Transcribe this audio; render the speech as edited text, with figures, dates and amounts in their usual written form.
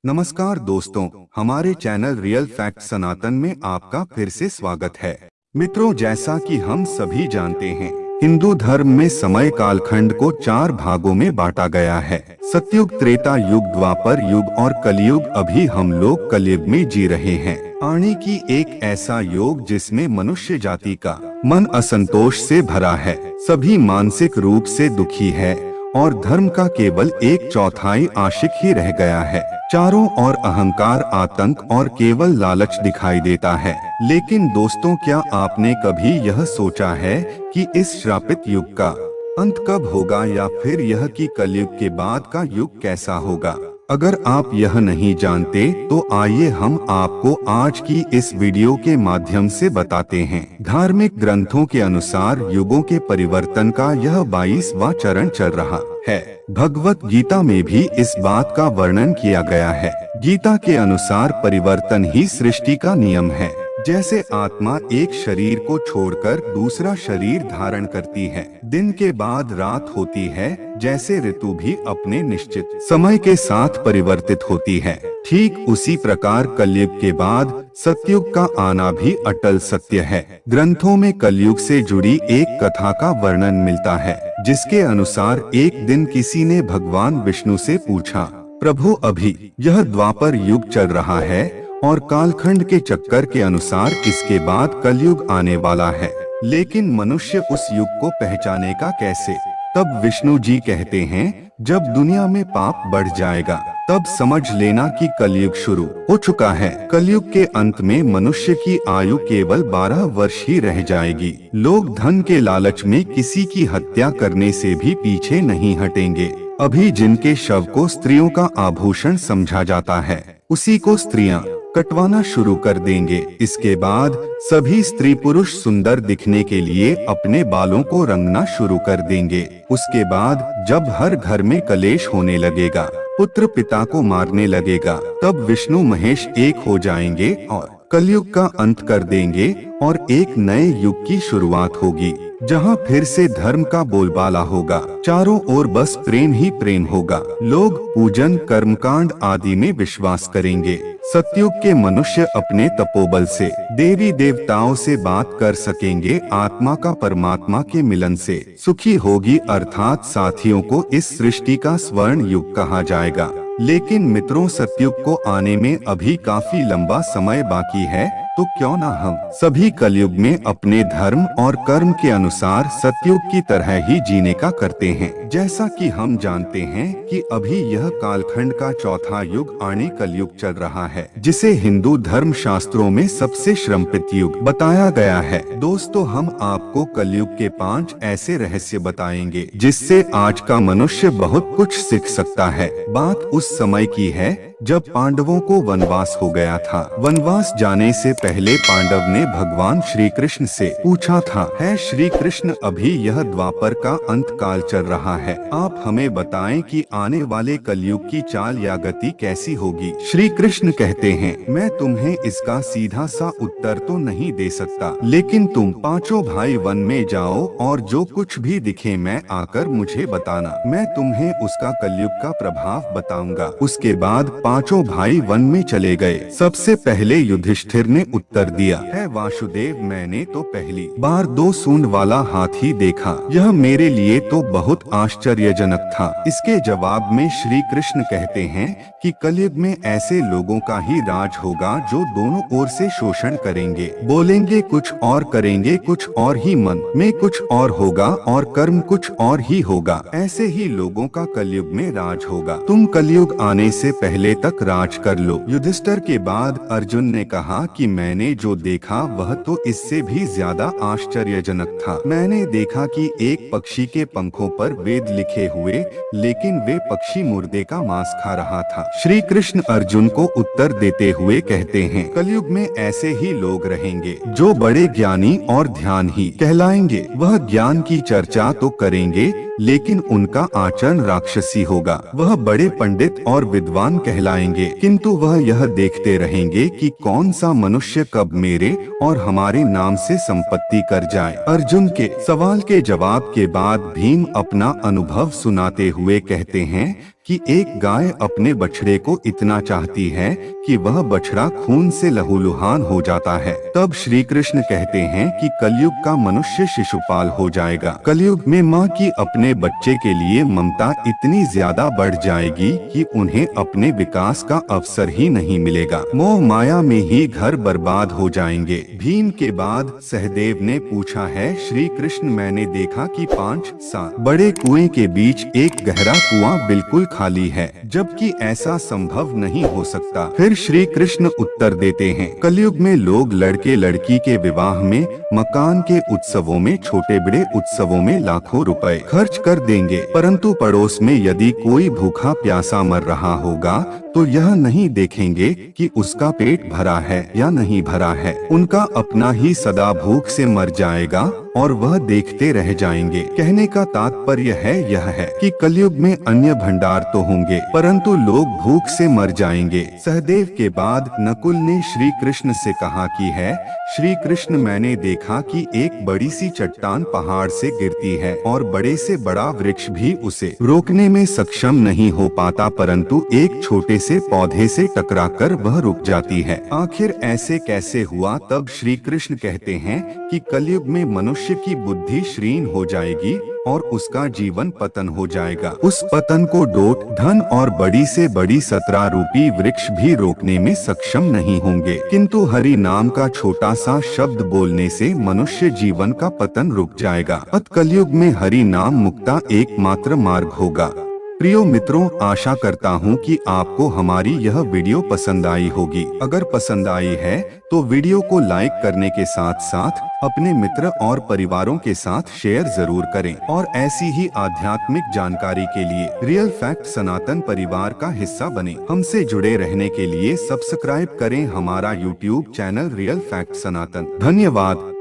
नमस्कार दोस्तों, हमारे चैनल रियल फैक्ट सनातन में आपका फिर से स्वागत है। मित्रों, जैसा कि हम सभी जानते हैं, हिंदू धर्म में समय कालखंड को 4 भागों में बांटा गया है। सतयुग, त्रेता युग, द्वापर युग और कलयुग। अभी हम लोग कलयुग में जी रहे हैं, आने की एक ऐसा युग जिसमें मनुष्य जाति का मन असंतोष से भरा है, सभी मानसिक रूप से दुखी है और धर्म का केवल 1/4 आशिक ही रह गया है। चारों ओर अहंकार, आतंक और केवल लालच दिखाई देता है। लेकिन दोस्तों, क्या आपने कभी यह सोचा है कि इस श्रापित युग का अंत कब होगा, या फिर यह कि कलयुग के बाद का युग कैसा होगा? अगर आप यह नहीं जानते तो आइए हम आपको आज की इस वीडियो के माध्यम से बताते हैं। धार्मिक ग्रंथों के अनुसार युगों के परिवर्तन का यह 22वां चरण चल रहा है। भगवत गीता में भी इस बात का वर्णन किया गया है। गीता के अनुसार परिवर्तन ही सृष्टि का नियम है। जैसे आत्मा एक शरीर को छोड़कर दूसरा शरीर धारण करती है, दिन के बाद रात होती है, जैसे ऋतु भी अपने निश्चित समय के साथ परिवर्तित होती है, ठीक उसी प्रकार कलयुग के बाद सतयुग का आना भी अटल सत्य है। ग्रंथों में कलयुग से जुड़ी एक कथा का वर्णन मिलता है, जिसके अनुसार एक दिन किसी ने भगवान विष्णु से पूछा, प्रभु, अभी यह द्वापर युग चल रहा है और कालखंड के चक्कर के अनुसार इसके बाद कलयुग आने वाला है, लेकिन मनुष्य उस युग को पहचानेगा कैसे? तब विष्णु जी कहते हैं, जब दुनिया में पाप बढ़ जाएगा तब समझ लेना कि कलयुग शुरू हो चुका है। कलयुग के अंत में मनुष्य की आयु केवल 12 वर्ष ही रह जाएगी। लोग धन के लालच में किसी की हत्या करने से भी पीछे नहीं हटेंगे। अभी जिनके शव को स्त्रियों का आभूषण समझा जाता है, उसी को स्त्रियां कटवाना शुरू कर देंगे। इसके बाद सभी स्त्री पुरुष सुंदर दिखने के लिए अपने बालों को रंगना शुरू कर देंगे। उसके बाद जब हर घर में कलेश होने लगेगा, पुत्र पिता को मारने लगेगा, तब विष्णु महेश एक हो जाएंगे और कलयुग का अंत कर देंगे और एक नए युग की शुरुआत होगी, जहां फिर से धर्म का बोलबाला होगा। चारों ओर बस प्रेम ही प्रेम होगा। लोग पूजन, कर्मकांड आदि में विश्वास करेंगे। सतयुग के मनुष्य अपने तपोबल से देवी देवताओं से बात कर सकेंगे। आत्मा का परमात्मा के मिलन से सुखी होगी, अर्थात साथियों को इस सृष्टि का स्वर्ण युग कहा जाएगा। लेकिन मित्रों, सतयुग को आने में अभी काफी लंबा समय बाकी है, तो क्यों ना हम सभी कलयुग में अपने धर्म और कर्म के अनुसार सतयुग की तरह ही जीने का करते हैं। जैसा कि हम जानते हैं कि अभी यह कालखंड का चौथा युग आने कलयुग चल रहा है, जिसे हिंदू धर्म शास्त्रों में सबसे श्रमपित युग बताया गया है। दोस्तों, हम आपको कलयुग के 5 ऐसे रहस्य बताएंगे जिससे आज का मनुष्य बहुत कुछ सीख सकता है। बात उस समय की है जब पांडवों को वनवास हो गया था। वनवास जाने से पहले पांडव ने भगवान श्री कृष्ण से पूछा था, है श्री कृष्ण, अभी यह द्वापर का अंत काल चल रहा है, आप हमें बताएं कि आने वाले कलयुग की चाल या गति कैसी होगी? श्री कृष्ण कहते हैं, मैं तुम्हें इसका सीधा सा उत्तर तो नहीं दे सकता, लेकिन तुम 5 भाई वन में जाओ और जो कुछ भी दिखे मैं आकर मुझे बताना, मैं तुम्हें उसका कलयुग का प्रभाव बताऊंगा। उसके बाद 5 भाई वन में चले गए। सबसे पहले युधिष्ठिर ने उत्तर दिया, है वासुदेव, मैंने तो पहली बार 2 सूंड वाला हाथी देखा, यह मेरे लिए तो बहुत आश्चर्यजनक था। इसके जवाब में श्री कृष्ण कहते हैं कि कलयुग में ऐसे लोगों का ही राज होगा जो दोनों ओर से शोषण करेंगे, बोलेंगे कुछ और करेंगे कुछ और ही, मन में कुछ और होगा और कर्म कुछ और ही होगा। ऐसे ही लोगों का कलयुग में राज होगा। तुम कलयुग आने से पहले तक राज कर लो। युधिष्ठिर के बाद अर्जुन ने कहा कि मैंने जो देखा वह तो इससे भी ज्यादा आश्चर्यजनक था। मैंने देखा कि एक पक्षी के पंखों पर वेद लिखे हुए, लेकिन वे पक्षी मुर्दे का मांस खा रहा था। श्री कृष्ण अर्जुन को उत्तर देते हुए कहते हैं, कलयुग में ऐसे ही लोग रहेंगे जो बड़े ज्ञानी और ध्यान ही कहलाएंगे। वह ज्ञान की चर्चा तो करेंगे, लेकिन उनका आचरण राक्षसी होगा। वह बड़े पंडित और विद्वान कहलाएंगे, किंतु वह यह देखते रहेंगे कि कौन सा मनुष्य कब मेरे और हमारे नाम से संपत्ति कर जाए। अर्जुन के सवाल के जवाब के बाद भीम अपना अनुभव सुनाते हुए कहते हैं कि एक गाय अपने बछड़े को इतना चाहती है कि वह बछड़ा खून से लहूलुहान हो जाता है। तब श्री कृष्ण कहते हैं कि कलयुग का मनुष्य शिशुपाल हो जाएगा। कलयुग में माँ की अपने बच्चे के लिए ममता इतनी ज्यादा बढ़ जाएगी कि उन्हें अपने विकास का अवसर ही नहीं मिलेगा। मोह माया में ही घर बर्बाद हो जाएंगे। भीम के बाद सहदेव ने पूछा है, श्री कृष्ण मैंने देखा कि 5-7 बड़े कुएं के बीच एक गहरा कुआं बिल्कुल खाली है, जबकि ऐसा संभव नहीं हो सकता। फिर श्री कृष्ण उत्तर देते हैं, कलयुग में लोग लड़के लड़की के विवाह में, मकान के उत्सवों में, छोटे बड़े उत्सवों में लाखों रुपए खर्च कर देंगे, परंतु पड़ोस में यदि कोई भूखा प्यासा मर रहा होगा तो यह नहीं देखेंगे कि उसका पेट भरा है या नहीं भरा है। उनका अपना ही सदा भूख से मर जाएगा और वह देखते रह जाएंगे। कहने का तात्पर्य है यह है कि कलयुग में अन्य भंडार तो होंगे, परंतु लोग भूख से मर जाएंगे। सहदेव के बाद नकुल ने श्री कृष्ण से कहा कि है, श्री कृष्ण मैंने देखा कि एक बड़ी सी चट्टान पहाड़ से गिरती है और बड़े से बड़ा वृक्ष भी उसे रोकने में सक्षम नहीं हो पाता, परंतु एक छोटे से पौधे से टकराकर वह रुक जाती है। आखिर ऐसे कैसे हुआ? तब श्री कृष्ण कहते हैं कि कलयुग में मनुष्य की बुद्धि क्षीण हो जाएगी और उसका जीवन पतन हो जाएगा। उस पतन को डोट, धन और बड़ी से बड़ी 17 रूपी वृक्ष भी रोकने में सक्षम नहीं होंगे, किंतु हरि नाम का छोटा सा शब्द बोलने से मनुष्य जीवन का पतन रुक जाएगा। अत कलयुग में हरि नाम मुक्ता एकमात्र मार्ग होगा। प्रियो मित्रों, आशा करता हूँ कि आपको हमारी यह वीडियो पसंद आई होगी। अगर पसंद आई है तो वीडियो को लाइक करने के साथ साथ अपने मित्र और परिवारों के साथ शेयर जरूर करें और ऐसी ही आध्यात्मिक जानकारी के लिए रियल फैक्ट सनातन परिवार का हिस्सा बने। हमसे जुड़े रहने के लिए सब्सक्राइब करें हमारा यूट्यूब चैनल रियल फैक्ट सनातन। धन्यवाद।